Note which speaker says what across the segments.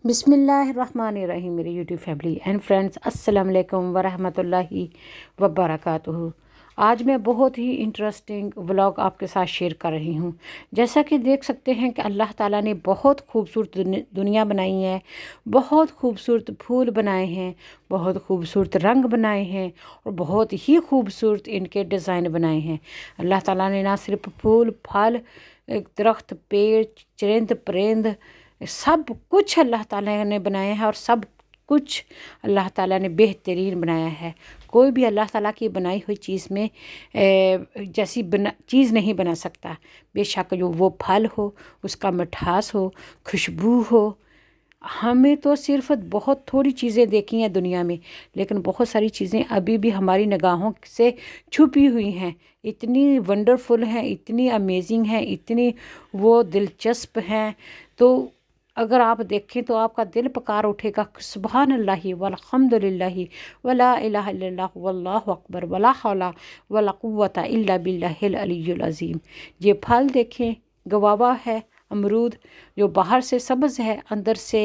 Speaker 1: बिस्मिल्लाहिर्रहमानिर्रहीम। मेरी YouTube family and friends, अस्सलाम वालेकुम वरहमतुल्लाहि वबरकातुहू। आज मैं बहुत ही इंटरेस्टिंग व्लॉग आपके साथ शेयर कर रही हूँ। जैसा कि देख सकते हैं कि अल्लाह ताला ने बहुत खूबसूरत दुनिया बनाई है, बहुत खूबसूरत फूल बनाए हैं, बहुत खूबसूरत रंग बनाए हैं और बहुत ही खूबसूरत इनके डिज़ाइन बनाए हैं। अल्लाह ताला ने ना सिर्फ फूल, फल, दरख्त, पेड़, चरिंद परिंद सब कुछ अल्लाह ताला ने बनाया है और सब कुछ अल्लाह ताला ने बेहतरीन बनाया है। कोई भी अल्लाह ताला की बनाई हुई चीज़ में जैसी चीज़ नहीं बना सकता। बेशक जो वो फल हो, उसका मिठास हो, खुशबू हो। हमें तो सिर्फ बहुत थोड़ी चीज़ें देखी हैं दुनिया में, लेकिन बहुत सारी चीज़ें अभी भी हमारी निगाहों से छुपी हुई हैं। इतनी वंडरफुल हैं, इतनी अमेजिंग हैं, इतनी वो दिलचस्प हैं। तो अगर आप देखें तो आपका दिल पुकार उठेगा, सुभान अल्लाह वल्हम्दुलिल्लाह वला इलाहा इल्लल्लाह वल्लाहु अकबर वला हौला वला कुव्वता इल्ला बिल्लाहिल अलिय्युल अज़ीम। ये फल देखें, गवावा है, अमरूद जो बाहर से सब्ज़ है, अंदर से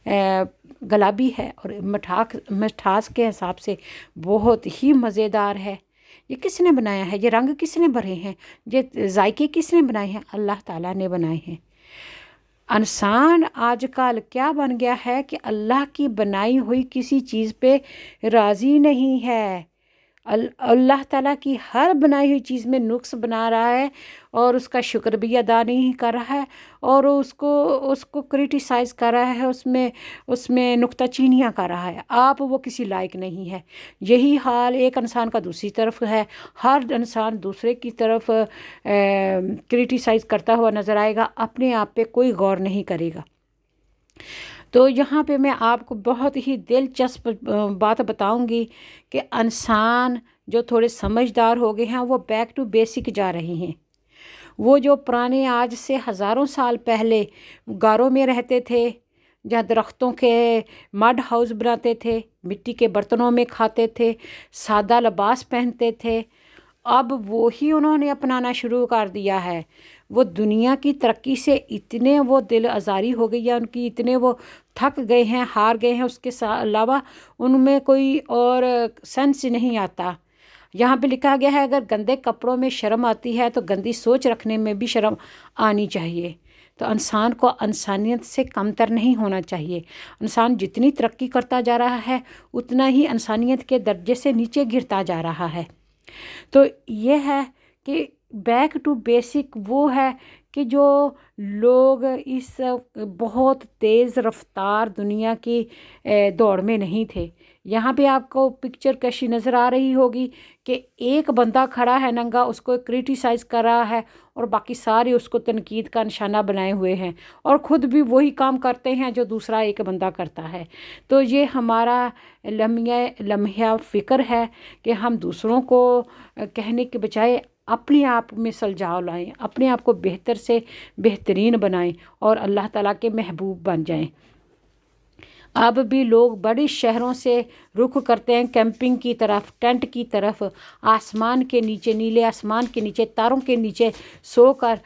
Speaker 1: गुलाबी है और मिठास के हिसाब से बहुत ही मज़ेदार है। ये किसने बनाया है? ये रंग किसने भरे हैं? ये जायके किसने बनाए हैं? अल्लाह ताला ने बनाए हैं। इंसान आजकल क्या बन गया है कि अल्लाह की बनाई हुई किसी चीज़ पे राज़ी नहीं है। अल्लाह ताला की हर बनाई हुई चीज़ में नुक्स बना रहा है और उसका शुक्र भी अदा नहीं कर रहा है और उसको क्रिटिसाइज़ कर रहा है, उसमें नुक्ताचीनियाँ कर रहा है। आप वो किसी लायक नहीं है। यही हाल एक इंसान का दूसरी तरफ है। हर इंसान दूसरे की तरफ क्रिटिसाइज़ करता हुआ नज़र आएगा, अपने आप पे कोई गौर नहीं करेगा। तो यहाँ पे मैं आपको बहुत ही दिलचस्प बात बताऊंगी कि इंसान जो थोड़े समझदार हो गए हैं वो बैक टू बेसिक जा रहे हैं। वो जो पुराने आज से हज़ारों साल पहले गारों में रहते थे, जहाँ दरख्तों के मड हाउस बनाते थे, मिट्टी के बर्तनों में खाते थे, सादा लिबास पहनते थे, अब वो ही उन्होंने अपनाना शुरू कर दिया है। वो दुनिया की तरक्की से इतने वो दिल आज़ारी हो गई है उनकी, इतने वो थक गए हैं, हार गए हैं, उसके अलावा उनमें कोई और सेंस नहीं आता। यहाँ पे लिखा गया है, अगर गंदे कपड़ों में शर्म आती है तो गंदी सोच रखने में भी शर्म आनी चाहिए। तो इंसान को इंसानियत से कमतर नहीं होना चाहिए। इंसान जितनी तरक्की करता जा रहा है उतना ही इंसानियत के दर्जे से नीचे गिरता जा रहा है। तो ये है कि बैक टू बेसिक वो है कि जो लोग इस बहुत तेज़ रफ्तार दुनिया की दौड़ में नहीं थे। यहाँ पे आपको पिक्चर कशी नज़र आ रही होगी कि एक बंदा खड़ा है नंगा, उसको क्रिटिसाइज़ कर रहा है और बाकी सारे उसको तनकीद का निशाना बनाए हुए हैं और ख़ुद भी वही काम करते हैं जो दूसरा एक बंदा करता है। तो ये हमारा लम्हा फ़िक्र है कि हम दूसरों को कहने के बजाय अपने आप में सुलझाव लाएं, अपने आप को बेहतर से बेहतरीन बनाएं और अल्लाह ताला के महबूब बन जाएं। अब भी लोग बड़े शहरों से रुख करते हैं कैंपिंग की तरफ, टेंट की तरफ, आसमान के नीचे, नीले आसमान के नीचे, तारों के नीचे सोकर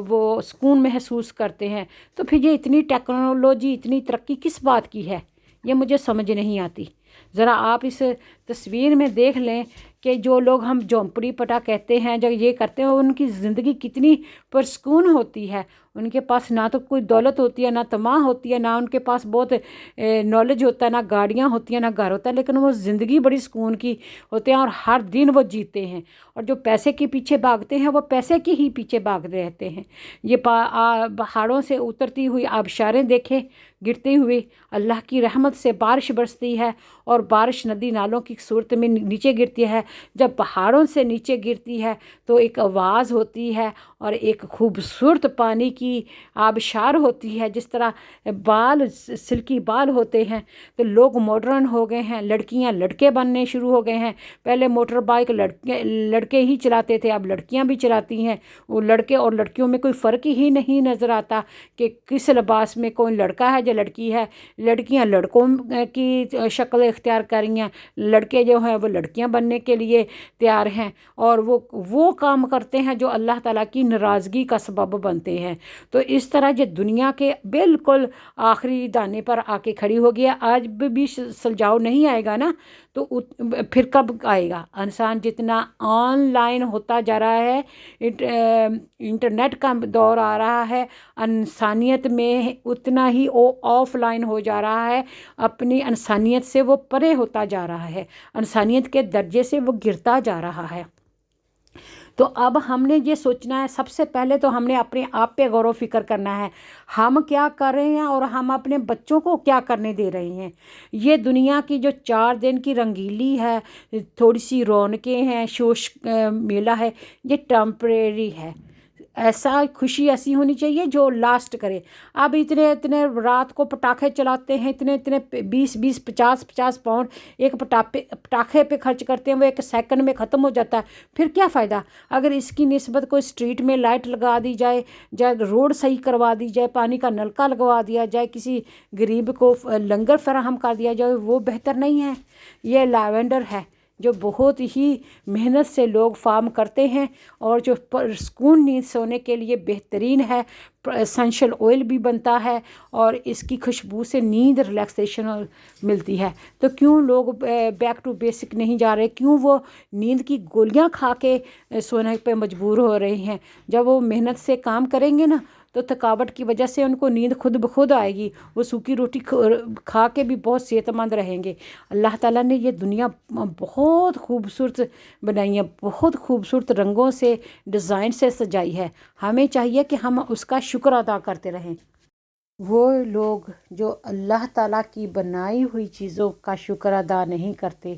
Speaker 1: वो सुकून महसूस करते हैं। तो फिर ये इतनी टेक्नोलॉजी, इतनी तरक्की किस बात की है? ये मुझे समझ नहीं आती। ज़रा आप इस तस्वीर में देख लें कि जो लोग हम झोंपड़ी पटा कहते हैं, जब ये करते हैं, उनकी ज़िंदगी कितनी पुरसकून होती है। उनके पास ना तो कोई दौलत होती है, ना तमाह होती है, ना उनके पास बहुत नॉलेज होता है, ना गाड़ियाँ होती हैं, ना घर होता है, लेकिन वो ज़िंदगी बड़ी सुकून की होते हैं और हर दिन वो जीते हैं। और जो पैसे के पीछे भागते हैं वो पैसे के ही पीछे भाग रहते हैं। ये पहाड़ों से उतरती हुई आबशारें देखें गिरते हुए, अल्लाह की रहमत से बारिश बरसती है और बारिश नदी नालों की सूरत में नीचे गिरती है। जब पहाड़ों से नीचे गिरती है तो एक आवाज़ होती है और एक खूबसूरत पानी की आबशार होती है। जिस तरह सिल्की बाल होते हैं, तो लोग मॉडर्न हो गए हैं, लड़कियां लड़के बनने शुरू हो गए हैं। पहले मोटर बाइक लड़के ही चलाते थे, अब लड़कियां भी चलाती हैं। वो लड़के और लड़कियों में कोई फ़र्क ही नहीं नज़र आता कि किस लिबास में, कोई लड़का है جو لڑکی ہے، لڑکیاں لڑکوں کی شکل اختیار کر رہی ہیں، لڑکے جو ہیں وہ لڑکیاں بننے کے لیے تیار ہیں، اور وہ کام کرتے ہیں جو اللہ تعالیٰ کی ناراضگی کا سبب بنتے ہیں۔ تو اس طرح یہ دنیا کے بالکل آخری دانے پر آ کے کھڑی ہو گیا۔ آج بھی سلجھاؤ نہیں آئے گا نا، تو پھر کب آئے گا؟ انسان جتنا آن لائن ہوتا جا رہا ہے، انٹرنیٹ کا دور آ رہا ہے، انسانیت میں اتنا ہی وہ آف لائن ہو جا رہا ہے، اپنی انسانیت سے وہ پرے ہوتا جا رہا ہے، انسانیت کے درجے سے وہ گرتا جا رہا ہے۔ تو اب ہم نے یہ سوچنا ہے، سب سے پہلے تو ہم نے اپنے آپ پہ غور و فکر کرنا ہے، ہم کیا کر رہے ہیں اور ہم اپنے بچوں کو کیا کرنے دے رہے ہیں۔ یہ دنیا کی جو 4 دن کی رنگیلی ہے، تھوڑی سی رونقیں ہیں، شوش میلہ ہے، یہ ٹیمپریری ہے۔ ایسا خوشی ایسی ہونی چاہیے جو لاسٹ کرے۔ اب اتنے رات کو پٹاخے چلاتے ہیں، اتنے 20 50 پاؤنڈ ایک پٹاخے پہ خرچ کرتے ہیں، وہ 1 سیکنڈ میں ختم ہو جاتا ہے۔ پھر کیا فائدہ اگر اس کی نسبت کوئی اسٹریٹ میں لائٹ لگا دی جائے، یا روڈ صحیح کروا دی جائے، پانی کا نلکا لگوا دیا جائے، کسی غریب کو لنگر فراہم کر دیا جائے، وہ بہتر نہیں ہے؟ یہ لیونڈر ہے جو بہت ہی محنت سے لوگ فارم کرتے ہیں، اور جو سکون نیند سونے کے لیے بہترین ہے، اسینشل آئل بھی بنتا ہے، اور اس کی خوشبو سے نیند ریلیکسیشن ملتی ہے۔ تو کیوں لوگ بیک ٹو بیسک نہیں جا رہے؟ کیوں وہ نیند کی گولیاں کھا کے سونے پہ مجبور ہو رہے ہیں؟ جب وہ محنت سے کام کریں گے نا، تو تھکاوٹ کی وجہ سے ان کو نیند خود بخود آئے گی، وہ سوکھی روٹی کھا کے بھی بہت صحت مند رہیں گے۔ اللہ تعالیٰ نے یہ دنیا بہت خوبصورت بنائی ہے، بہت خوبصورت رنگوں سے، ڈیزائن سے سجائی ہے۔ ہمیں چاہیے کہ ہم اس کا شکر ادا کرتے رہیں۔ وہ لوگ جو اللہ تعالیٰ کی بنائی ہوئی چیزوں کا شکر ادا نہیں کرتے،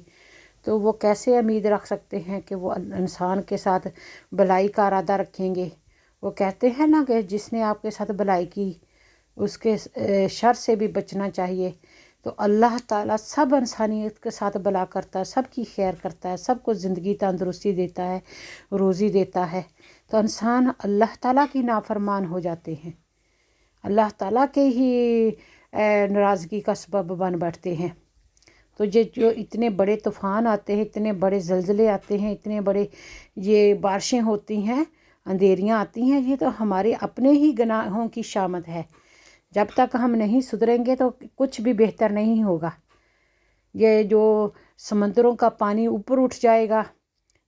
Speaker 1: تو وہ کیسے امید رکھ سکتے ہیں کہ وہ انسان کے ساتھ بھلائی کا ارادہ رکھیں گے؟ وہ کہتے ہیں نا کہ جس نے آپ کے ساتھ بھلائی کی، اس کے شر سے بھی بچنا چاہیے۔ تو اللہ تعالیٰ سب انسانیت کے ساتھ بھلا کرتا ہے، سب کی خیر کرتا ہے، سب کو زندگی تندرستی دیتا ہے، روزی دیتا ہے۔ تو انسان اللہ تعالیٰ کی نافرمان ہو جاتے ہیں، اللہ تعالیٰ کے ہی ناراضگی کا سبب بن بیٹھتے ہیں۔ تو یہ جو اتنے بڑے طوفان آتے ہیں، اتنے بڑے زلزلے آتے ہیں، اتنے بڑے یہ بارشیں ہوتی ہیں، اندھیریاں آتی ہیں، یہ تو ہمارے اپنے ہی گناہوں کی شامت ہے۔ جب تک ہم نہیں سدھریں گے تو کچھ بھی بہتر نہیں ہوگا۔ یہ جو سمندروں کا پانی اوپر اٹھ جائے گا،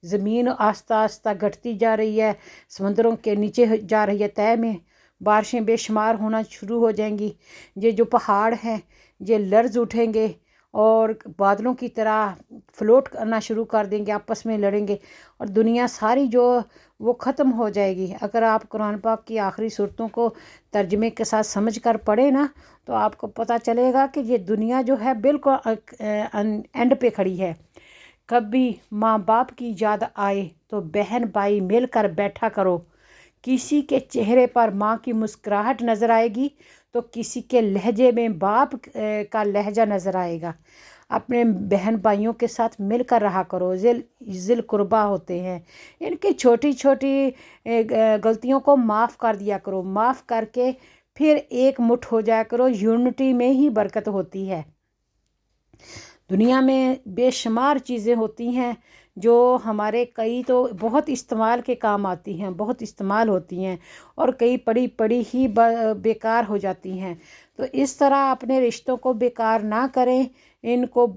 Speaker 1: زمین آہستہ آہستہ گھٹتی جا رہی ہے، سمندروں کے نیچے جا رہی ہے تہہ میں، بارشیں بے شمار ہونا شروع ہو جائیں گی، یہ جو پہاڑ ہیں یہ لرز اٹھیں گے، اور بادلوں کی طرح فلوٹ کرنا شروع کر دیں گے، آپس میں لڑیں گے، اور دنیا ساری جو وہ ختم ہو جائے گی۔ اگر آپ قرآن پاک کی آخری صورتوں کو ترجمے کے ساتھ سمجھ کر پڑھیں نا، تو آپ کو پتہ چلے گا کہ یہ دنیا جو ہے بالکل اینڈ پہ کھڑی ہے۔ کبھی ماں باپ کی یاد آئے تو بہن بھائی مل کر بیٹھا کرو، کسی کے چہرے پر ماں کی مسکراہٹ نظر آئے گی تو کسی کے لہجے میں باپ کا لہجہ نظر آئے گا۔ اپنے بہن بھائیوں کے ساتھ مل کر رہا کرو، ذی القربہ ہوتے ہیں، ان کی چھوٹی چھوٹی غلطیوں کو معاف کر دیا کرو، معاف کر کے پھر ایک مٹھ ہو جایا کرو۔ یونٹی میں ہی برکت ہوتی ہے۔ دنیا میں بے شمار چیزیں ہوتی ہیں جو ہمارے کئی تو بہت استعمال کے کام آتی ہیں، بہت استعمال ہوتی ہیں، اور کئی پڑی پڑی ہی بیکار ہو جاتی ہیں۔ تو اس طرح اپنے رشتوں کو بیکار نہ کریں، ان کو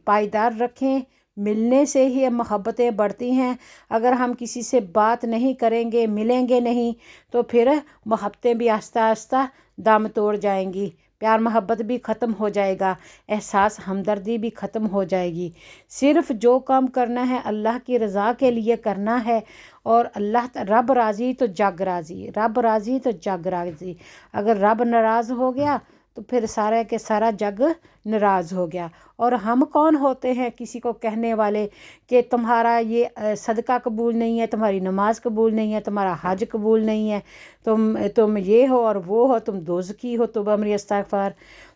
Speaker 1: پائیدار رکھیں۔ ملنے سے ہی محبتیں بڑھتی ہیں۔ اگر ہم کسی سے بات نہیں کریں گے، ملیں گے نہیں، تو پھر محبتیں بھی آہستہ آہستہ دم توڑ جائیں گی، پیار محبت بھی ختم ہو جائے گا، احساس ہمدردی بھی ختم ہو جائے گی۔ صرف جو کام کرنا ہے اللہ کی رضا کے لیے کرنا ہے، اور رب راضی تو جگ راضی، رب راضی تو جگ راضی۔ اگر رب ناراض ہو گیا تو پھر سارا کے سارا جگ ناراض ہو گیا۔ اور ہم کون ہوتے ہیں کسی کو کہنے والے کہ تمہارا یہ صدقہ قبول نہیں ہے، تمہاری نماز قبول نہیں ہے، تمہارا حج قبول نہیں ہے، تم یہ ہو اور وہ ہو، تم دوزخی ہو، تم امری استغفار۔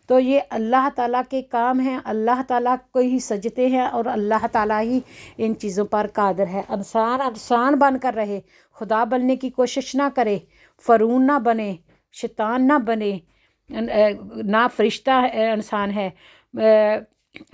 Speaker 1: تو یہ اللہ تعالیٰ کے کام ہیں، اللہ تعالیٰ کو ہی سجتے ہیں، اور اللہ تعالیٰ ہی ان چیزوں پر قادر ہے۔ انسان بن کر رہے، خدا بننے کی کوشش نہ کرے، فرعون نہ بنے، شیطان نہ بنے، ना फरिश्ता इंसान है।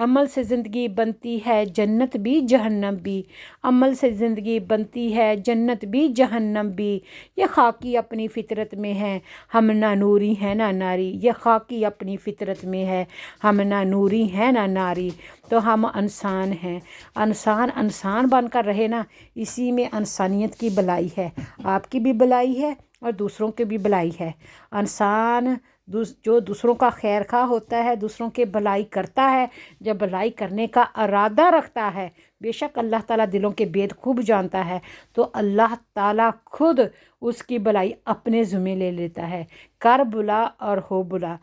Speaker 1: अमल से ज़िंदगी बनती है जन्नत भी जहन्नम भी, अमल से ज़िंदगी बनती है जन्नत भी जहन्नम भी। ये खाकी अपनी फितरत में है, हम ना नूरी हैं ना नारी। ये खाकी अपनी फितरत में है, हम ना नूरी हैं ना नारी। तो हम इंसान हैं, इंसान बनकर रहे ना, इसी में इंसानियत की भलाई है। आपकी भी भलाई है और दूसरों की भी भलाई है। इंसान जो दूसरों का खैर खा होता है, दूसरों के भलाई करता है, जब भलाई करने का इरादा रखता है, बेशक अल्लाह ताला दिलों के भेद खूब जानता है, तो अल्लाह ताला खुद उसकी भलाई अपने ज़िम्मे ले लेता है। कर बुला और हो बुला,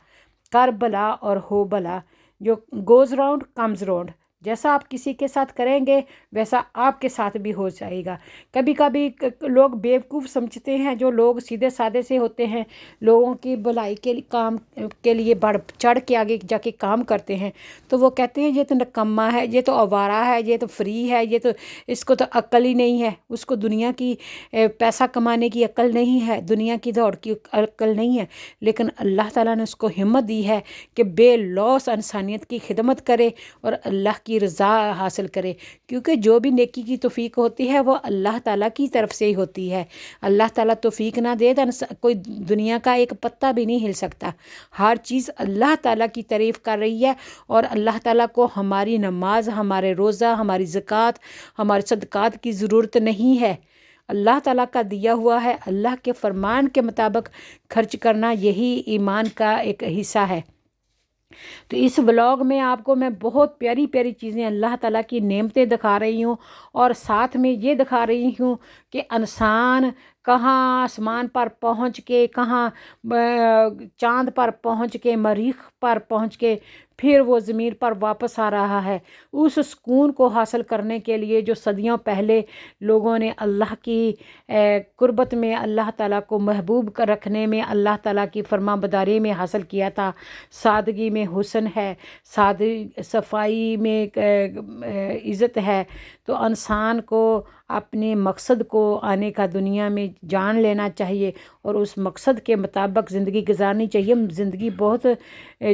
Speaker 1: कर भला और हो भला, जो गोज़ राउंड कम्स राउंड। जैसा आप किसी के साथ करेंगे वैसा आपके साथ भी हो जाएगा। कभी कभी लोग बेवकूफ़ समझते हैं, जो लोग सीधे साधे से होते हैं, लोगों की भलाई के काम के लिए बढ़ चढ़ के आगे जाके काम करते हैं, तो वो कहते हैं ये तो निकम्मा है, ये तो आवारा है, ये तो फ्री है, ये तो इसको तो अक्ल ही नहीं है, उसको दुनिया की पैसा कमाने की अक्ल नहीं है, दुनिया की दौड़ की अक्ल नहीं है। लेकिन अल्लाह ताला ने उसको हिम्मत दी है कि बेलौस इंसानियत की खिदमत करे और अल्लाह की रज़ा हासिल करे, क्योंकि जो भी नेकी की तौफीक होती है वो अल्लाह ताला की तरफ से ही होती है। अल्लाह ताला तौफीक ना दे तो कोई दुनिया का एक पत्ता भी नहीं हिल सकता। हर चीज़ अल्लाह ताला की तारीफ़ कर रही है, और अल्लाह ताला को हमारी नमाज, हमारे रोज़ा, हमारी ज़कात, हमारे सदक़ात की ज़रूरत नहीं है। अल्लाह ताला का दिया हुआ है, अल्लाह के फरमान के मुताबिक खर्च करना, यही ईमान का एक हिस्सा है। तो इस व्लॉग में आपको मैं बहुत प्यारी प्यारी चीज़ें, अल्लाह ताला की नेमतें दिखा रही हूँ, और साथ में ये दिखा रही हूँ कि इंसान कहाँ आसमान पर पहुँच के, कहाँ चाँद पर पहुँच के, मरीख पर पहुँच के फिर वो ज़मीन पर वापस आ रहा है। उस सुकून को हासिल करने के लिए जो सदियों पहले लोगों ने अल्लाह की कुर्बत में, अल्लाह ताला को महबूब कर रखने में, अल्लाह ताला की फरमाबरदारी में हासिल किया था। सादगी में हुस्न है, सफाई में इज़्ज़त है। तो इंसान को अपने मकसद को आने का दुनिया में जान लेना चाहिए और उस मकसद के मुताबिक ज़िंदगी गुजारनी चाहिए। ज़िंदगी बहुत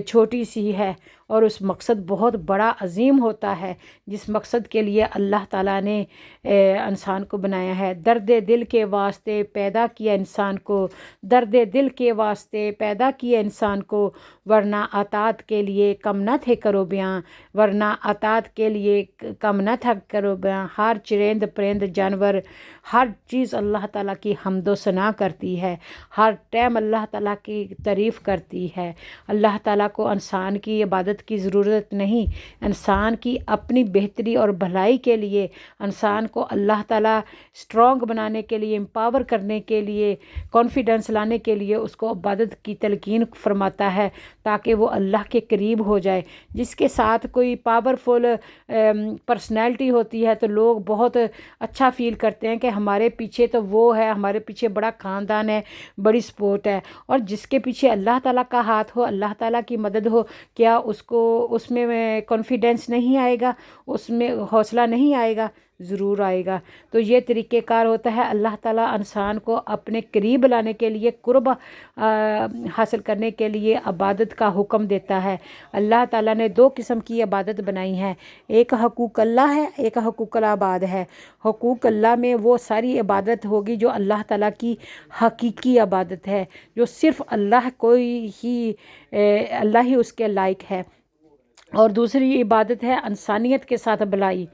Speaker 1: छोटी सी है और उस मकसद बहुत बड़ा अजीम होता है, जिस मकसद के लिए अल्लाह ताला ने इंसान को बनाया है। दर्द दिल के वास्ते पैदा किया इंसान को, दर्द दिल के वास्ते पैदा किया इंसान को, वरना अतात के लिए कम न थे करो बयां, वरना अतात के लिए कम न था करो बयां। हर चरिंद परिंद जानवर, हर चीज़ अल्लाह ताला की हम्दो सना करती है, हर टाइम अल्लाह ताला की तारीफ़ करती है। अल्लाह ताला को इंसान की इबादत की ज़रूरत नहीं, इंसान की अपनी बेहतरी और भलाई के लिए, इंसान को अल्लाह ताला स्ट्रॉन्ग बनाने के लिए, एम्पावर करने के लिए, कॉन्फिडेंस लाने के लिए उसको इबादत की तलकीन फरमाता है, ताकि वो अल्लाह के करीब हो जाए। जिसके साथ कोई पावरफुल पर्सनैलिटी होती है तो लोग बहुत अच्छा फील करते हैं कि हमारे पीछे तो वो है, हमारे पीछे बड़ा ख़ानदान है, बड़ी सपोर्ट है। और जिसके पीछे अल्लाह ताला का हाथ हो, अल्लाह ताला की मदद हो, क्या उसको उसमें कॉन्फिडेंस नहीं आएगा, उसमें हौसला नहीं आएगा? ज़रूर आएगा। तो ये तरीक़ेकार होता है, अल्लाह ताला इंसान को अपने करीब लाने के लिए, कुर्ब हासिल करने के लिए इबादत का हुक्म देता है। अल्लाह ताला ने दो किस्म की इबादत बनाई है, एक हकूक़ अल्लाह है, एक हकूक़ अल-इबाद है। हकूक़ अल्लाह में वो सारी इबादत होगी जो अल्लाह ताला की हकीकी इबादत है, जो सिर्फ़ अल्लाह अल्लाह ही उसके लायक है। और दूसरी इबादत है इंसानियत के साथ भलाई,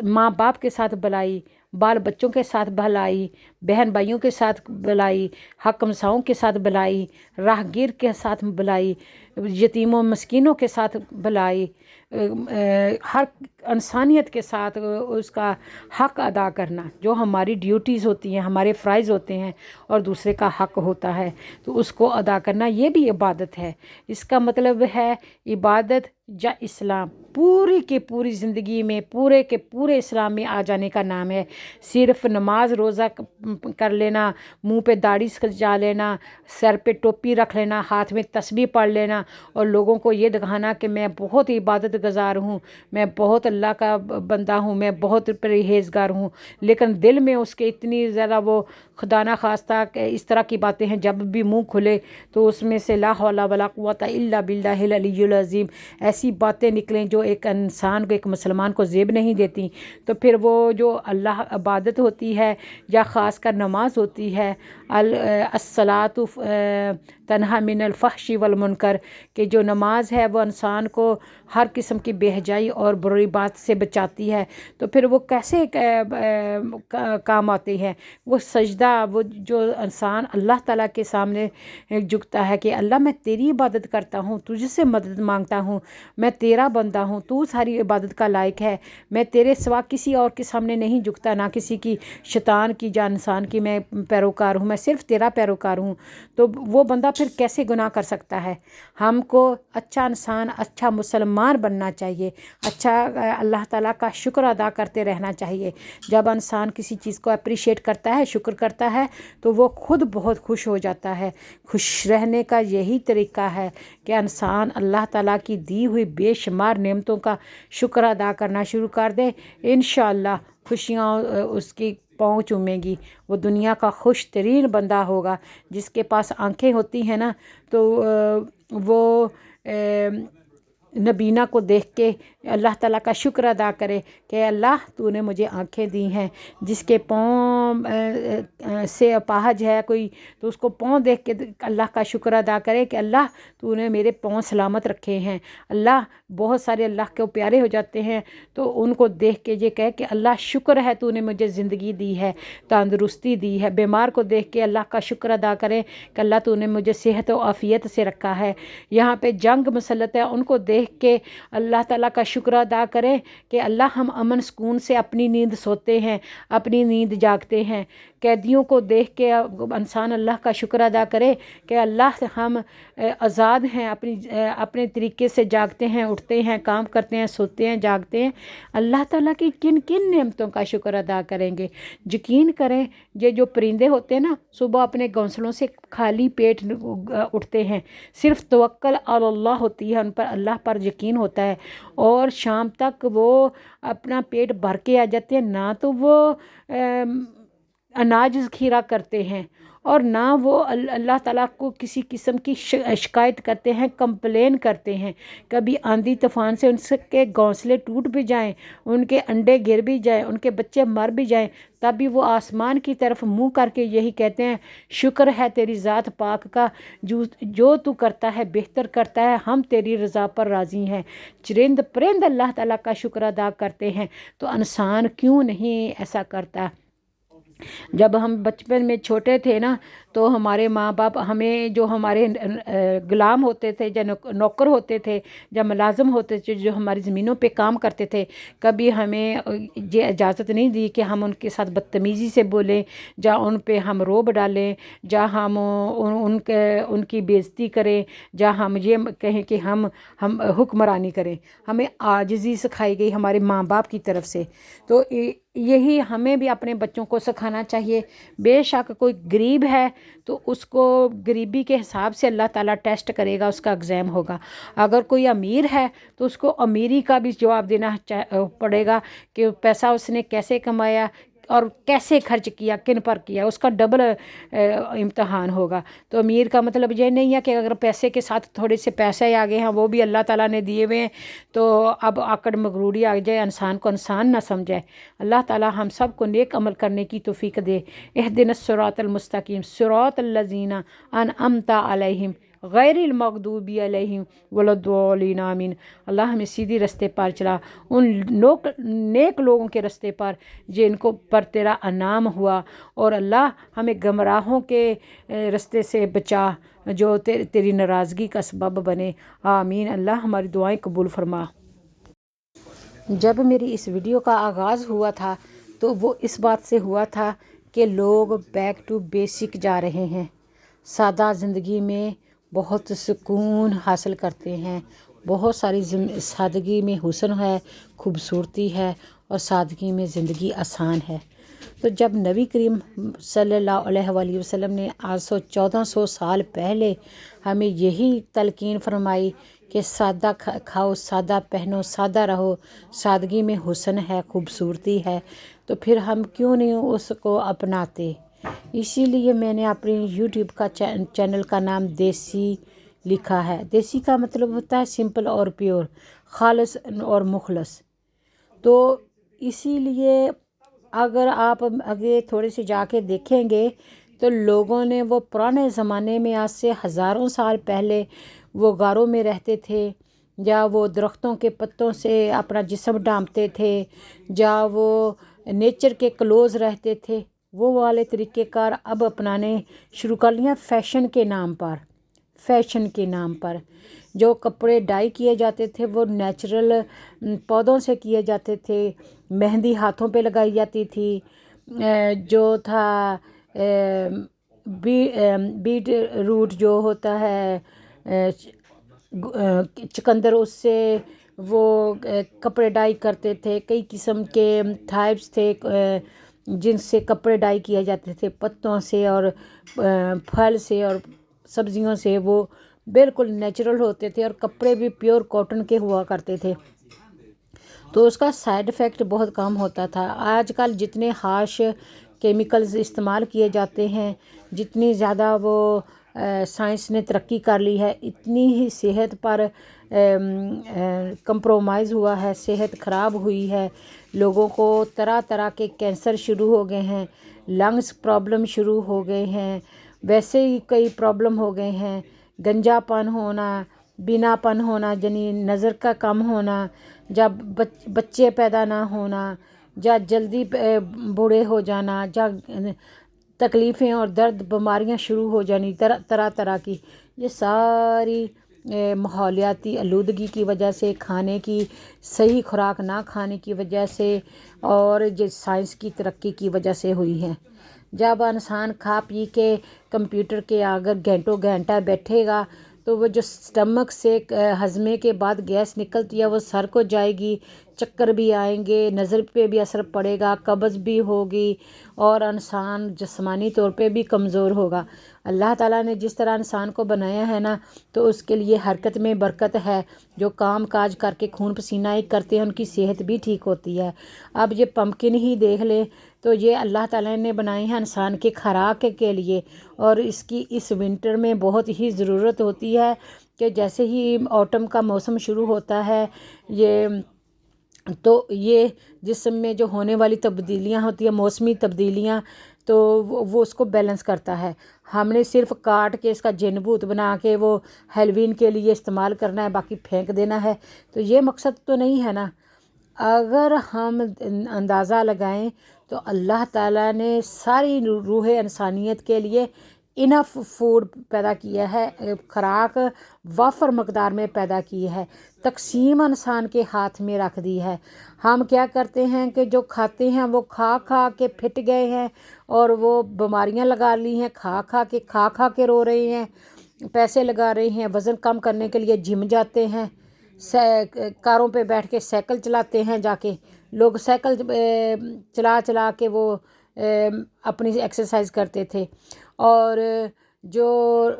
Speaker 1: माँ बाप के साथ भलाई, बाल बच्चों के साथ भलाई, बहन भाइयों के साथ भलाई, हकमसाओं के साथ भलाई, राहगीर के साथ भलाई, यतीमों मस्कीनों के साथ भलाई, हर इंसानियत के साथ उसका हक अदा करना, जो हमारी ड्यूटीज़ होती हैं, हमारे फ़राइज़ होते हैं और दूसरे का हक होता है, तो उसको अदा करना, ये भी इबादत है। इसका मतलब है इबादत या इस्लाम पूरी की पूरी ज़िंदगी में, पूरे के पूरे इस्लाम में आ जाने का नाम है। सिर्फ नमाज रोज़ा कर लेना, मुंह पे दाढ़ी सजा लेना, सर पे टोपी रख लेना, हाथ में तस्बीह पढ़ लेना और लोगों को ये दिखाना कि मैं बहुत इबादत गुजार हूँ, मैं बहुत अल्लाह का बंदा हूँ, मैं बहुत परहेज़गार हूँ, लेकिन दिल में उसके इतनी ज़्यादा वो खुदा ना खास्ता कि इस तरह की बातें हैं, जब भी मुंह खुले तो उसमें से ला हौला वला कुव्वता इल्ला बिल्लाहिल अलिय्युल अज़ीम ऐसी बातें निकलें जो एक इंसान को, एक मुसलमान को ज़ेब नहीं देती। तो फिर वो जो अल्लाह इबादत होती है या ख़ास कर नमाज होती है, अस्सलातु तन्हा मिनल फ़हशी वल मुनकर, कि जो नमाज है वो इंसान को हर किस्म की बेहजाई और बुरी बात से बचाती है। तो फिर वो कैसे काम आती है? वो सजदा, वो जो इंसान अल्लाह ताला के सामने झुकता है कि अल्लाह मैं तेरी इबादत करता हूँ, तुझसे मदद मांगता हूँ, मैं तेरा बंदा हूँ, तू सारी इबादत का लायक है, मैं तेरे सिवा किसी और के सामने नहीं झुकता, ना किसी की, शैतान की या इंसान की मैं पैरोकार हूँ, मैं सिर्फ तेरा पैरोकार हूँ। तो वो बंदा फिर कैसे गुनाह कर सकता है? हमको अच्छा इंसान, अच्छा मुसलमान बनना चाहिए, अच्छा अल्लाह ताला का शुक्र अदा करते रहना चाहिए। जब इंसान किसी चीज़ को अप्रिशिएट करता है, शुक्र करता है, तो वो खुद बहुत खुश हो जाता है। खुश रहने का यही तरीका है कि इंसान अल्लाह ताला की दी हुई बेशुमार नेमतों का शुक्र अदा करना शुरू कर दे। इंशाअल्लाह खुशियाँ उसकी पाँव चूमेगी, वो दुनिया का खुश तरीन बंदा होगा। जिसके पास आंखें होती हैं ना, तो वो नबीना को देख के अल्लाह ताला का शुक्र अदा करे कि अल्लाह तूने मुझे आंखें दी हैं। जिसके पाँव से अपाहज है कोई, तो उसको पाँव देख के अल्लाह का शुक्र अदा करे कि अल्लाह तूने मेरे पाँव सलामत रखे हैं। अल्लाह, बहुत सारे अल्लाह के प्यारे हो जाते हैं तो उनको देख के ये कहे कि अल्लाह शुक्र है तूने मुझे ज़िंदगी दी है, तंदुरुस्ती दी है। बीमार को देख के अल्लाह का शुक्र अदा करें कि अल्लाह तूने मुझे सेहत और आफ़ियत से रखा है। यहाँ पे जंग मुसल्लत है, उनको देख के अल्लाह ताला का शुक्र अदा करें कि अल्लाह हम अमन सुकून से अपनी नींद सोते हैं, अपनी नींद जागते हैं। कैदियों को देख के इंसान अल्लाह का शुक्र अदा करे कि अल्लाह हम आज़ाद हैं, अपने तरीके से जागते हैं, उठते हैं, काम करते हैं, सोते हैं, जागते हैं। अल्लाह ताला की किन किन नेमतों का शुक्र अदा करेंगे? यकीन करें, ये जो परिंदे होते हैं ना, सुबह अपने घोंसलों से खाली पेट उठते हैं, सिर्फ तवक्कल अल्लाह होती है, उन पर अल्लाह पर यकीन होता है, और शाम तक वो अपना पेट भर के आ जाते हैं। ना तो वो अनाज ज़ख़ीरा करते हैं और ना वो अल्लाह ताला को किसी किस्म की शिकायत करते हैं, कंप्लेन करते हैं। कभी आंधी तूफ़ान से उनके घोंसले टूट भी जाएं, उनके अंडे गिर भी जाएं, उनके बच्चे मर भी जाएं, तब भी वो आसमान की तरफ मुंह करके यही कहते हैं, शुक्र है तेरी ज़ात पाक का, जो तू करता है बेहतर करता है, हम तेरी रज़ा पर राज़ी हैं। चरिंद परिंद अल्लाह ताला का शुक्र अदा करते हैं, तो इंसान क्यों नहीं ऐसा करता? जब हम बचपन में छोटे थे ना, तो हमारे माँ बाप हमें, जो हमारे गुलाम होते थे या नौकर होते थे या मुलाजिम होते थे, जो हमारी ज़मीनों पे काम करते थे, कभी हमें ये इजाज़त नहीं दी कि हम उनके साथ बदतमीज़ी से बोलें, या उन पे हम रोब डालें, या हम उनकी बेइज्जती करें, या हम ये कहें कि हम हुक्मरानी करें। हमें आजिज़ी सिखाई गई हमारे माँ बाप की तरफ से। तो यही हमें भी अपने बच्चों को सिखाना चाहिए। बेशक कोई गरीब है तो उसको गरीबी के हिसाब से अल्लाह ताला टेस्ट करेगा, उसका एग्ज़ाम होगा। अगर कोई अमीर है तो उसको अमीरी का भी जवाब देना पड़ेगा कि पैसा उसने कैसे कमाया और कैसे खर्च किया, किन पर किया, उसका डबल इम्तहान होगा। तो अमीर का मतलब ये नहीं है कि अगर पैसे के साथ थोड़े से पैसे आ गए हैं, वो भी अल्लाह ताला ने दिए हुए हैं, तो अब आकड़ मगरूरी आ जाए, इंसान को इंसान ना समझे। अल्लाह ताला हम सब को नेक अमल करने की तौफीक दे। इहदिनस सिरातल मुस्तकीम सिरातल लज़ीना अनअमता अलैहिम गैरिल मग़दूबी अलैहिम वलद्दालिन आमीन। अल्लाह हमें सीधी रास्ते पर चला, उन नेक लोगों के रास्ते पर जिनको पर तेरा अनाम हुआ, और अल्लाह हमें गमराहों के रास्ते से बचा जो तेरी नाराज़गी का सबब बने। आमीन। अल्लाह हमारी दुआएं कबूल फरमा। जब मेरी इस वीडियो का आगाज़ हुआ था तो वो इस बात से हुआ था कि लोग बैक टू बेसिक जा रहे हैं, सादा ज़िंदगी में बहुत सुकून हासिल करते हैं। बहुत सारी सादगी में हुस्न है, खूबसूरती है, और सादगी में ज़िंदगी आसान है। تو جب نبی کریم صلی اللہ علیہ وسلم نے آج 1400 سال پہلے ہمیں یہی تلقین فرمائی کہ سادہ کھاؤ، سادہ پہنو، سادہ رہو، سادگی میں حسن ہے، خوبصورتی ہے، تو پھر ہم کیوں نہیں اس کو اپناتے۔ اسی لیے میں نے اپنی یوٹیوب کا چینل کا نام دیسی لکھا ہے۔ دیسی کا مطلب ہوتا ہے سمپل اور پیور، خالص اور مخلص۔ تو اسی لیے اگر آپ آگے تھوڑے سے جا کے دیکھیں گے تو لوگوں نے وہ پرانے زمانے میں آج سے ہزاروں سال پہلے وہ غاروں میں رہتے تھے، یا وہ درختوں کے پتوں سے اپنا جسم ڈھانپتے تھے، یا وہ نیچر کے کلوز رہتے تھے، وہ والے طریقہ کار اب اپنانے شروع کر لیا فیشن کے نام پر۔ فیشن کے نام پر جو کپڑے ڈائی کیے جاتے تھے وہ نیچرل پودوں سے کیے جاتے تھے، مہندی ہاتھوں پہ لگائی جاتی تھی، جو تھا بیٹ روٹ جو ہوتا ہے چقندر، اس سے وہ کپڑے ڈائی کرتے تھے۔ کئی قسم کے ٹائپس تھے جن سے کپڑے ڈائی کیے جاتے تھے، پتوں سے اور پھل سے اور سبزیوں سے، وہ بالکل نیچرل ہوتے تھے، اور کپڑے بھی پیور کاٹن کے ہوا کرتے تھے، تو اس کا سائیڈ ایفیکٹ بہت کم ہوتا تھا۔ آج کل جتنے ہارش کیمیکلز استعمال کیے جاتے ہیں، جتنی زیادہ وہ سائنس نے ترقی کر لی ہے، اتنی ہی صحت پر کمپرومائز ہوا ہے، صحت خراب ہوئی ہے، لوگوں کو طرح طرح کے کینسر شروع ہو گئے ہیں، لنگز پرابلم شروع ہو گئے ہیں، ویسے ہی کئی پرابلم ہو گئے ہیں، گنجا پن ہونا، بینا پن ہونا، یعنی نظر کا کم ہونا، جب بچے پیدا نہ ہونا، یا جلدی بوڑھے ہو جانا، یا تکلیفیں اور درد بیماریاں شروع ہو جانی طرح طرح کی، یہ ساری ماحولیاتی آلودگی کی وجہ سے، کھانے کی صحیح خوراک نہ کھانے کی وجہ سے، اور جو سائنس کی ترقی کی وجہ سے ہوئی ہے۔ جب انسان کھا پی کے کمپیوٹر کے اگر گھنٹوں گھنٹہ بیٹھے گا تو وہ جو سٹمک سے ہضمے کے بعد گیس نکلتی ہے وہ سر کو جائے گی، چکر بھی آئیں گے، نظر پہ بھی اثر پڑے گا، قبض بھی ہوگی، اور انسان جسمانی طور پہ بھی کمزور ہوگا۔ اللہ تعالیٰ نے جس طرح انسان کو بنایا ہے نا، تو اس کے لیے حرکت میں برکت ہے، جو کام کاج کر کے خون پسینہ ہی کرتے ہیں ان کی صحت بھی ٹھیک ہوتی ہے۔ اب یہ پمکن ہی دیکھ لیں تو یہ اللہ تعالیٰ نے بنائے ہیں انسان کے خوراک کے لیے، اور اس کی اس ونٹر میں بہت ہی ضرورت ہوتی ہے کہ جیسے ہی آٹم کا موسم شروع ہوتا ہے، یہ جسم میں جو ہونے والی تبدیلیاں ہوتی ہیں، موسمی تبدیلیاں، تو وہ اس کو بیلنس کرتا ہے۔ ہم نے صرف کاٹ کے اس کا جن بھوت بنا کے وہ ہیلوین کے لیے استعمال کرنا ہے، باقی پھینک دینا ہے، تو یہ مقصد تو نہیں ہے نا۔ اگر ہم اندازہ لگائیں تو اللہ تعالیٰ نے ساری روح انسانیت کے لیے انف فوڈ پیدا کیا ہے، خوراک وافر مقدار میں پیدا کی ہے، تقسیم انسان کے ہاتھ میں رکھ دی ہے۔ ہم کیا کرتے ہیں کہ جو کھاتے ہیں وہ کھا کھا کے پھٹ گئے ہیں، اور وہ بیماریاں لگا لی ہیں، کھا کے رو رہے ہیں، پیسے لگا رہے ہیں، وزن کم کرنے کے لیے جم جاتے ہیں، کاروں پہ بیٹھ کے سائیکل چلاتے ہیں، جا کے لوگ سائیکل چلا کے وہ اپنی ایکسرسائز کرتے تھے، اور جو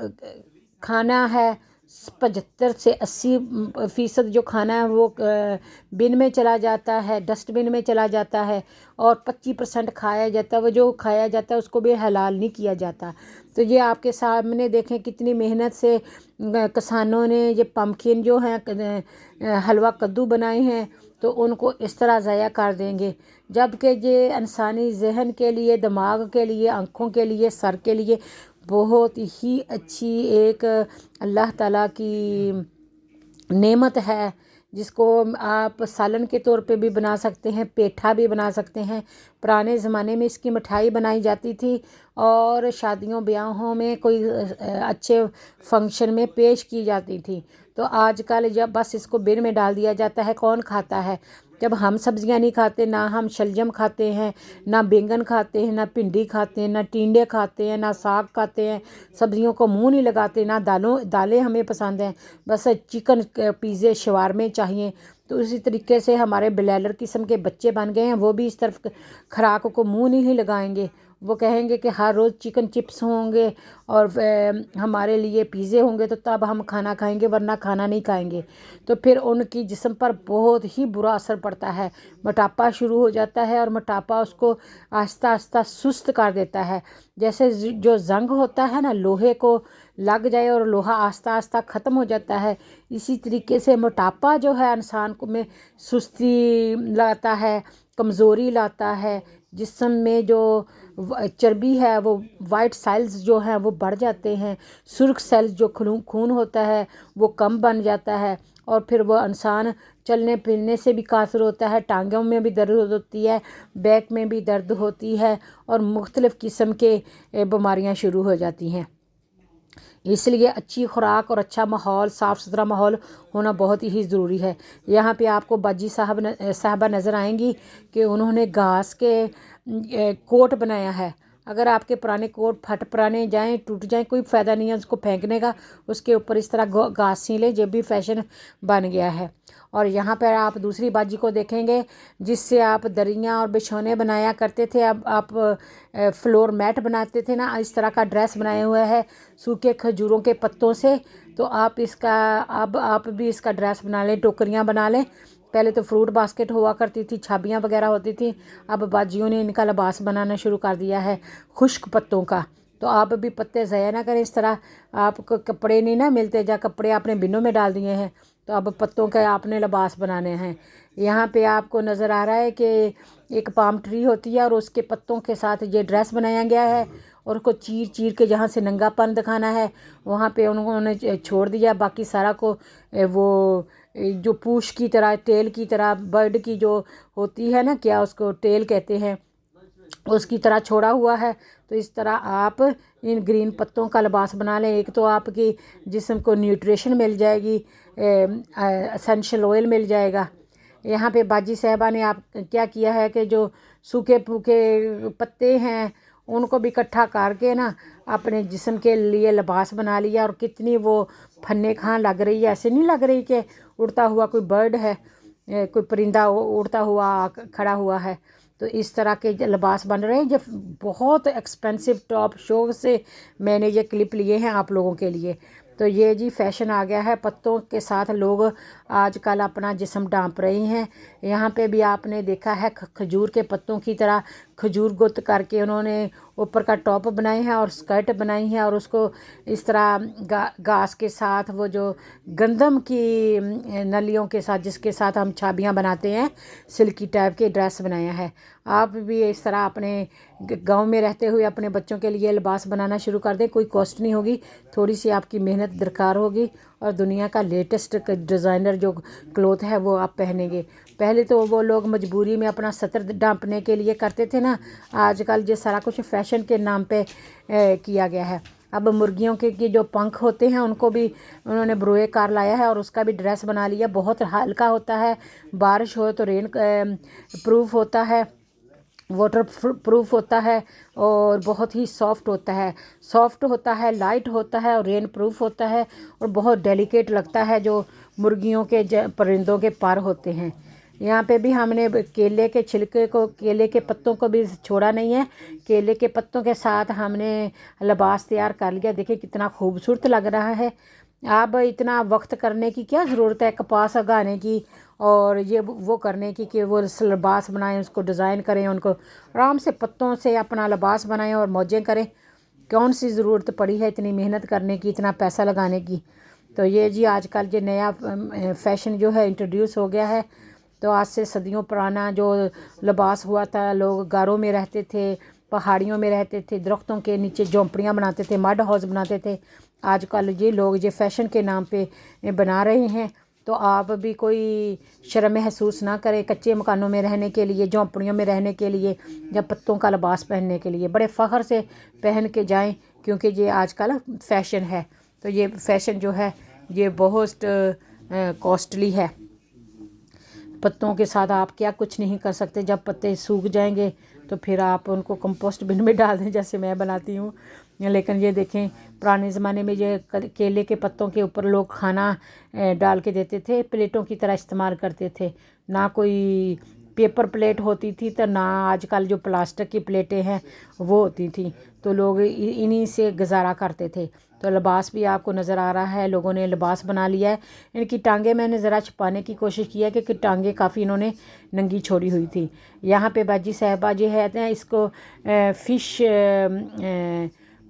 Speaker 1: کھانا ہے 75 سے 80% جو کھانا ہے وہ بن میں چلا جاتا ہے، ڈسٹ بن میں چلا جاتا ہے، اور 25% کھایا جاتا ہے، وہ جو کھایا جاتا ہے اس کو بھی حلال نہیں کیا جاتا۔ تو یہ آپ کے سامنے دیکھیں کتنی محنت سے کسانوں نے یہ پمکن جو ہیں حلوہ کدو بنائے ہیں، تو ان کو اس طرح ضائع کر دیں گے، جبکہ یہ انسانی ذہن کے لیے، دماغ کے لیے، آنکھوں کے لیے، سر کے لیے بہت ہی اچھی ایک اللہ تعالیٰ کی نعمت ہے، جس کو آپ سالن کے طور پہ بھی بنا سکتے ہیں، پیٹھا بھی بنا سکتے ہیں۔ پرانے زمانے میں اس کی مٹھائی بنائی جاتی تھی، اور شادیوں بیاہوں میں کوئی اچھے فنکشن میں پیش کی جاتی تھی، तो आजकल जब बस इसको बिन में डाल दिया जाता है, कौन खाता है। जब हम सब्जियां नहीं खाते, ना हम शलजम खाते हैं, ना बैंगन खाते हैं, ना भिंडी खाते हैं, ना टिंडे खाते हैं, ना साग खाते हैं, सब्जियों को मुंह नहीं लगाते, ना दालें हमें पसंद हैं, बस चिकन पिज़्ज़े शवारमे चाहिए। तो इसी तरीके से हमारे ब्लैलर किस्म के बच्चे बन गए हैं, वो भी इस तरफ खुराक को मुंह नहीं लगाएंगे। वो कहेंगे कि हर रोज़ चिकन चिप्स होंगे और हमारे लिए पिज़्ज़े होंगे तो तब हम खाना खाएंगे, वरना खाना नहीं खाएंगे। तो फिर उनकी जिस्म पर बहुत ही बुरा असर पड़ता है, मोटापा शुरू हो जाता है और मोटापा उसको आहिस्ता आहिस्ता सुस्त कर देता है। जैसे जो जंग होता है ना, लोहे को लग जाए और लोहा आहिस्ता आहिस्ता ख़त्म हो जाता है, इसी तरीके से मोटापा जो है इंसान को में सुस्ती लाता है, कमज़ोरी लाता है। जिस्म में जो चर्बी है वो वाइट सेल्स जो हैं वो बढ़ जाते हैं, सुर्ख सेल्स जो खून होता है वो कम बन जाता है, और फिर वो इंसान चलने फिरने से भी कासर होता है, टांगों में भी दर्द होती है, बैक में भी दर्द होती है, और मुख्तलिफ़ किस्म के बीमारियां शुरू हो जाती हैं। इसलिए अच्छी खुराक और अच्छा माहौल, साफ़ सुथरा माहौल होना बहुत ही ज़रूरी है। यहाँ पे आपको बाजी साहबा नज़र आएंगी कि उन्होंने घास के कोट बनाया है। अगर आपके पुराने कोट पुराने जाएं, टूट जाएं, कोई फ़ायदा नहीं है उसको फेंकने का, उसके ऊपर इस तरह घास सी लें, जब भी फैशन बन गया है। और यहाँ पर आप दूसरी बाजी को देखेंगे जिससे आप दरियाँ और बिछौने बनाया करते थे, अब आप फ्लोर मैट बनाते थे ना, इस तरह का ड्रेस बनाया हुआ है सूखे खजूरों के पत्तों से। तो आप इसका अब आप भी इसका ड्रेस बना लें, टोकरियाँ बना लें। पहले तो फ्रूट बास्केट हुआ करती थी, छाबियाँ वगैरह होती थी, अब बाजियों ने इनका लिबास बनाना शुरू कर दिया है खुश्क पत्तों का। तो आप भी पत्ते ज़ाया ना करें। इस तरह आपको कपड़े नहीं ना मिलते, जहाँ कपड़े आपने बिनों में डाल दिए हैं, तो अब पत्तों के आपने लिबास बनाने हैं। यहाँ पे आपको नज़र आ रहा है कि एक पाम ट्री होती है और उसके पत्तों के साथ ये ड्रेस बनाया गया है, और उसको चीर चीर के जहाँ से नंगापन दिखाना है वहाँ पे उन्होंने छोड़ दिया। बाकी सारा को वो जो पूछ की तरह, टेल की तरह, बर्ड की जो होती है ना, क्या उसको टेल कहते हैं, उसकी तरह छोड़ा हुआ है। तो इस तरह आप इन ग्रीन पत्तों का लिबास बना लें। एक तो आपकी जिस्म को न्यूट्रिशन मिल जाएगी, एसेंशियल ऑयल मिल जाएगा। यहाँ पे बाजी साहबा ने आप क्या किया है कि जो सूखे फूखे पत्ते हैं उनको भी इकट्ठा करके ना अपने जिस्म के लिए लिबास बना लिया, और कितनी वो फन्ने खां लग रही है। ऐसे नहीं लग रही कि उड़ता हुआ कोई बर्ड है, कोई परिंदा उड़ता हुआ खड़ा हुआ है। तो इस तरह के लिबास बन रहे हैं जो बहुत एक्सपेंसिव टॉप शो से मैंने ये क्लिप लिए हैं आप लोगों के लिए। तो ये जी फैशन आ गया है, पत्तों के साथ लोग आजकल अपना जिस्म ढांप रहे हैं। यहाँ पे भी आपने देखा है खजूर के पत्तों की तरह खजूर गुत्त करके उन्होंने ऊपर का टॉप बनाए हैं और स्कर्ट बनाई है, और उसको इस तरह घास के साथ वो जो गंदम की नलियों के साथ जिसके साथ हम छाबियाँ बनाते हैं, सिल्की टाइप के ड्रेस बनाया है। आप भी इस तरह अपने गांव में रहते हुए अपने बच्चों के लिए लिबास बनाना शुरू कर दें। कोई कॉस्ट नहीं होगी, थोड़ी सी आपकी मेहनत दरकार होगी, और दुनिया का लेटेस्ट डिज़ाइनर जो क्लोथ है वो आप पहनेंगे। पहले तो वो लोग मजबूरी में अपना सतर ढांपने के लिए करते थे ना, आजकल ये सारा कुछ फैशन के नाम पे किया गया है। अब मुर्गियों के जो पंख होते हैं उनको भी उन्होंने ब्रोए कार लाया है और उसका भी ड्रेस बना लिया। बहुत हल्का होता है, बारिश हो तो रेन प्रूफ होता है, वाटर प्रूफ होता है, और बहुत ही सॉफ्ट होता है, लाइट होता है और रेन प्रूफ होता है, और बहुत डेलिकेट लगता है जो मुर्गियों के परिंदों के पर होते हैं। यहाँ पे भी हमने केले के छिलके को, केले के पत्तों को भी छोड़ा नहीं है। केले के पत्तों के साथ हमने लिबास तैयार कर लिया। देखिए कितना खूबसूरत लग रहा है। अब इतना वक्त करने की क्या ज़रूरत है, कपास उगाने की और ये वो करने की कि वो लिबास बनाएं, उसको डिज़ाइन करें, उनको आराम से पत्तों से अपना लिबास बनाएं और मौजें करें। कौन सी ज़रूरत पड़ी है इतनी मेहनत करने की, इतना पैसा लगाने की। तो ये जी आजकल ये नया फैशन जो है इंट्रोड्यूस हो गया है। तो आज से सदियों पुराना जो लिबास हुआ था, लोग गारों में रहते थे, पहाड़ियों में रहते थे, दरख्तों के नीचे झोंपड़ियाँ बनाते थे, मड हाउस बनाते थे। आजकल ये लोग ये फैशन के नाम पे बना रहे हैं। तो आप भी कोई शर्म महसूस ना करें कच्चे मकानों में रहने के लिए, झोंपड़ियों में रहने के लिए, या पत्तों का लिबास पहनने के लिए। बड़े फ़ख्र से पहन के जाएं, क्योंकि ये आजकल फैशन है। तो ये फैशन जो है ये बहुत कॉस्टली है। पत्तों के साथ आप क्या कुछ नहीं कर सकते। जब पत्ते सूख जाएंगे तो फिर आप उनको कंपोस्ट बिन में डाल दें, जैसे मैं बनाती हूँ। लेकिन ये देखें, पुराने ज़माने में ये केले के पत्तों के ऊपर लोग खाना डाल के देते थे, प्लेटों की तरह इस्तेमाल करते थे। ना कोई पेपर प्लेट होती थी तो ना आजकल जो प्लास्टिक की प्लेटें हैं वो होती थी। तो लोग इन्हीं से गुजारा करते थे। तो लिबास भी आपको नज़र आ रहा है, लोगों ने लिबास बना लिया है। इनकी टांगें मैंने ज़रा छुपाने की कोशिश की है, क्योंकि टांगें काफ़ी इन्होंने नंगी छोड़ी हुई थी। यहाँ पे बाजी साहबा जी है, इसको फ़िश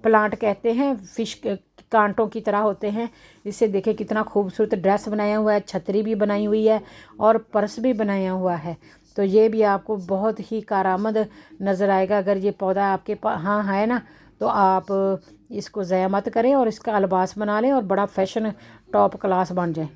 Speaker 1: प्लांट कहते हैं। फ़िश कांटों की तरह होते हैं। इससे देखें कितना खूबसूरत ड्रेस बनाया हुआ है, छतरी भी बनाई हुई है और पर्स भी बनाया हुआ है। तो ये भी आपको बहुत ही कारआमद नज़र आएगा। अगर ये पौधा आपके हाँ है ना, तो आप इसको ज़ाया मत करें और इसका लिबास बना लें और बड़ा फैशन टॉप क्लास बन जाए।